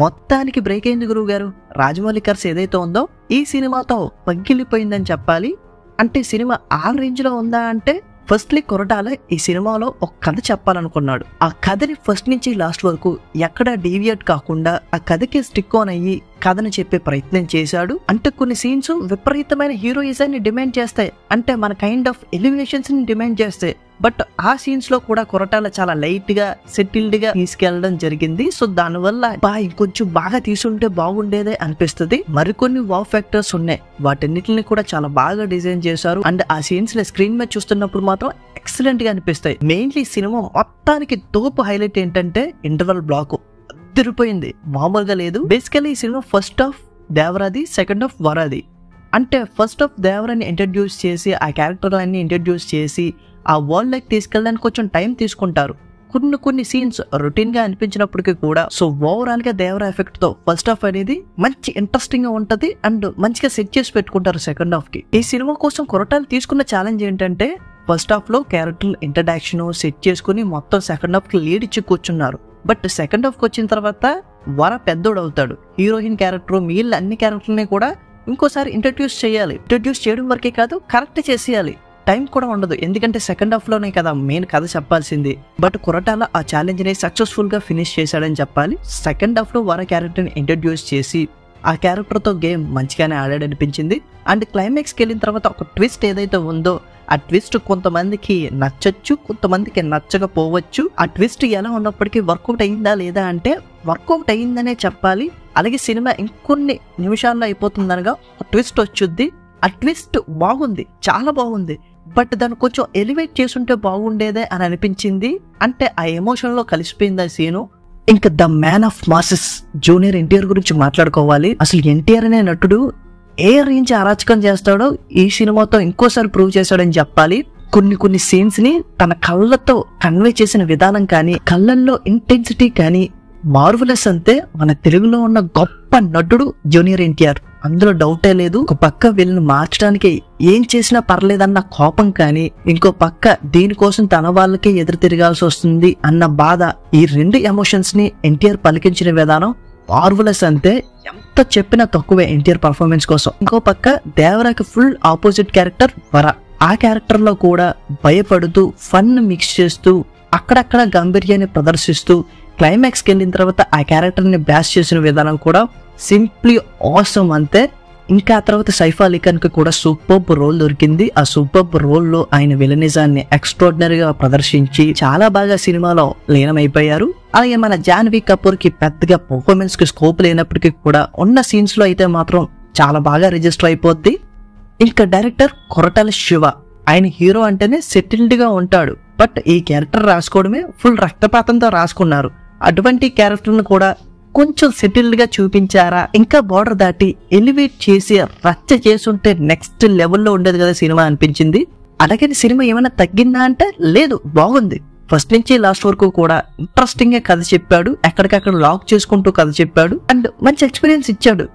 మొత్తానికి బ్రేక్ అయింది గురువు గారు. రాజమౌళి కర్స్ ఏదైతే ఉందో ఈ సినిమాతో పగిలిపోయిందని చెప్పాలి. అంటే సినిమా ఆ రేంజ్ లో ఉందా అంటే, ఫస్ట్లీ కొరటాల ఈ సినిమాలో ఒక కథ చెప్పాలనుకున్నాడు. ఆ కథని ఫస్ట్ నుంచి లాస్ట్ వరకు ఎక్కడా డీవియేట్ కాకుండా ఆ కథకి స్టిక్ ఆన్ అయ్యి కథను చెప్పే ప్రయత్నం చేశాడు. అంటే కొన్ని సీన్స్ విపరీతమైన హీరోయిజాన్ని డిమాండ్ చేస్తాయి, అంటే మన కైండ్ ఆఫ్ ఎలిమినేషన్స్ ని డిమాండ్ చేస్తాయి. బట్ ఆ సీన్స్ లో కూడా కొరటాల చాలా లైట్ గా సెటిల్డ్ గా తీసుకెళ్లడం జరిగింది. సో దానివల్ల ఇంకొంచెం బాగా తీసుంటే బాగుండేదే అనిపిస్తుంది. మరికొన్ని వావ్ ఫ్యాక్టర్స్ ఉన్నాయి, వాటన్నిటిని కూడా చాలా బాగా డిజైన్ చేశారు. అండ్ ఆ సీన్స్ ని స్క్రీన్ మీద చూస్తున్నప్పుడు మాత్రం ఎక్సలెంట్ గా అనిపిస్తాయి. మెయిన్లీ సినిమా మొత్తానికి తోపు హైలైట్ ఏంటంటే ఇంటర్వల్ బ్లాక్ అదిరిపోయింది, మామూలుగా లేదు. బేసికలీ ఈ సినిమా ఫస్ట్ హాఫ్ దేవరాది, సెకండ్ హాఫ్ వరాది. అంటే ఫస్ట్ హాఫ్ దేవరాని ఇంట్రడ్యూస్ చేసి ఆ క్యారెక్టర్లన్నీ ఇంట్రడ్యూస్ చేసి ఆ వరల్డ్ లైక్ తీసుకెళ్ళడానికి కొంచెం టైం తీసుకుంటారు. కొన్ని సీన్స్ రొటీన్ గా అనిపించినప్పటికీ కూడా సో ఓవరాల్ గా దేవరా ఎఫెక్ట్ తో ఫస్ట్ హాఫ్ అనేది మంచి ఇంట్రెస్టింగ్ గా ఉంటది అండ్ మంచిగా సెట్ చేసి పెట్టుకుంటారు సెకండ్ హాఫ్ కి. ఈ సినిమా కోసం కొరటాలు తీసుకున్న ఛాలెంజ్ ఏంటంటే, ఫస్ట్ హాఫ్ లో క్యారెక్టర్ ఇంట్రడక్షన్ సెట్ చేసుకుని మొత్తం సెకండ్ హాఫ్ కి లీడ్ ఇచ్చి కూర్చున్నారు. బట్ సెకండ్ హాఫ్ కి వచ్చిన తర్వాత వర పెద్దోడు అవుతాడు. హీరోయిన్ క్యారెక్టర్ మిగిలిన అన్ని క్యారెక్టర్ని కూడా ఇంకోసారి ఇంట్రడ్యూస్ చేయాలి. ఇంట్రడ్యూస్ చేయడం వరకే కాదు, కరెక్ట్ చేసేయాలి. టైం కూడా ఉండదు, ఎందుకంటే సెకండ్ హాఫ్ లోనే కదా మెయిన్ కథ చెప్పాల్సింది. బట్ కొరటాల ఆ ఛాలెంజ్ ని సక్సెస్ఫుల్ గా ఫినిష్ చేశాడని చెప్పాలి. సెకండ్ హాఫ్ లో వర క్యారెక్టర్ ని ఇంట్రడ్యూస్ చేసి ఆ క్యారెక్టర్ తో గేమ్ మంచిగానే ఆడాడనిపించింది. అండ్ క్లైమాక్స్కి వెళ్ళిన తర్వాత ఒక ట్విస్ట్ ఏదైతే ఉందో ఆ ట్విస్ట్ కొంతమందికి నచ్చచ్చు, కొంతమందికి నచ్చకపోవచ్చు. ఆ ట్విస్ట్ ఎలా ఉన్నప్పటికీ వర్కౌట్ అయిందా లేదా అంటే వర్కౌట్ అయిందనే చెప్పాలి. అలాగే సినిమా ఇంకొన్ని నిమిషాల్లో అయిపోతుందనగా ఒక ట్విస్ట్ వచ్చుద్ది. ఆ ట్విస్ట్ బాగుంది, చాలా బాగుంది. బట్ దాన్ని కొంచెం ఎలివేట్ చేసుంటే బాగుండేదే అని అనిపించింది. అంటే ఆ ఎమోషన్ లో కలిసిపోయింది ఆ సీను. ఇంకా the man of masses junior NTR గురించి మాట్లాడుకోవాలి. అసలు ఎన్టీఆర్ అనే నటుడు ఏ రేంజ్ అరాచకం చేస్తాడో ఈ సినిమాతో ఇంకోసారి ప్రూవ్ చేశాడని చెప్పాలి. కొన్ని సీన్స్ ని తన కళ్ళతో కన్వే చేసిన విధానం కానీ, కళ్ళల్లో ఇంటెన్సిటీ కానీ మార్వలస్. అంతే మన తెలుగులో ఉన్న గొప్ప నటుడు జూనియర్ ఎన్టీఆర్, అందులో డౌటే లేదు. ఒక పక్క వీళ్ళని మార్చడానికి ఏం చేసినా పర్లేదన్న కోపం కానీ, ఇంకో పక్క దీనికోసం తన వాళ్ళకే ఎదురు తిరగాల్సి వస్తుంది అన్న బాధ, ఈ రెండు ఎమోషన్స్ ని ఎన్టీఆర్ పలికించిన విధానం మార్వలస్. అంతే, ఎంత చెప్పినా తక్కువే ఎన్టీఆర్ పర్ఫార్మెన్స్ కోసం. ఇంకో పక్క దేవరాకి ఫుల్ ఆపోజిట్ క్యారెక్టర్ వర. ఆ క్యారెక్టర్ లో కూడా భయపడుతూ ఫన్ మిక్స్ చేస్తూ అక్కడక్కడ గంభీర్యాన్ని ప్రదర్శిస్తూ క్లైమాక్స్కి వెళ్ళిన తర్వాత ఆ క్యారెక్టర్ ని బ్యాష్ చేసిన విధానం కూడా సింప్లీ ఆసమ్. అంతే. ఇంకా ఆ తర్వాత సైఫ్ అలీ ఖాన్ కి కూడా సూపర్బ్ రోల్ దొరికింది. ఆ సూపర్బ్ రోల్ లో ఆయన విలనిజాన్ని ఎక్స్ట్రాడినరీగా ప్రదర్శించి చాలా బాగా సినిమాలో లీనమైపోయారు. అలాగే మన జాన్వీ కపూర్ కి పెద్దగా పర్ఫార్మెన్స్ కి స్కోప్ లేనప్పటికీ కూడా ఉన్న సీన్స్ లో అయితే మాత్రం చాలా బాగా రిజిస్టర్ అయిపోద్ది. ఇంకా డైరెక్టర్ కొరటాల శివ, ఆయన హీరో అంటేనే సెటిల్డ్ గా ఉంటాడు. బట్ ఈ క్యారెక్టర్ రాసుకోవడమే ఫుల్ రక్తపాతంతో రాసుకున్నారు. అటువంటి క్యారెక్టర్ ను కూడా కొంచెం సెటిల్డ్ గా చూపించారా, ఇంకా బార్డర్ దాటి ఎలివేట్ చేసి రచ్చ చేసుంటే నెక్స్ట్ లెవెల్లో ఉండేది కదా సినిమా అనిపించింది. అలాగే సినిమా ఏమైనా తగ్గిందా అంటే లేదు, బాగుంది. ఫస్ట్ నుంచి లాస్ట్ వరకు కూడా ఇంట్రెస్టింగ్ గా కథ చెప్పాడు, ఎక్కడికక్కడ లాక్ చేసుకుంటూ కథ చెప్పాడు అండ్ మంచి ఎక్స్పీరియన్స్ ఇచ్చాడు.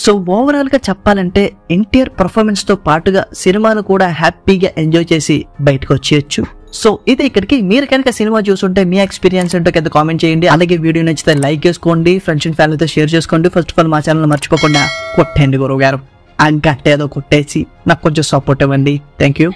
సో ఓవరాల్ గా చెప్పాలంటే ఎన్టీఆర్ పర్ఫార్మెన్స్ తో పాటుగా సినిమాను కూడా హ్యాపీగా ఎంజాయ్ చేసి బయటకు వచ్చేయచ్చు. సో ఇది ఇక్కడికి. మీరు కనుక సినిమా చూసుంటే మీ ఎక్స్పీరియన్స్ ఏంటో కింద కామెంట్ చేయండి. అలాగే వీడియో నచ్చితే లైక్ చేసుకోండి, ఫ్రెండ్స్ అండ్ ఫ్యామిలీతో షేర్ చేసుకోండి. ఫస్ట్ ఆఫ్ ఆల్ మా ఛానల్ మర్చిపోకుండా కొట్టండి గురువు గారు, ఆ గట్టేదో కొట్టేసి నాకు కొంచెం సపోర్ట్ ఇవ్వండి. Thank you.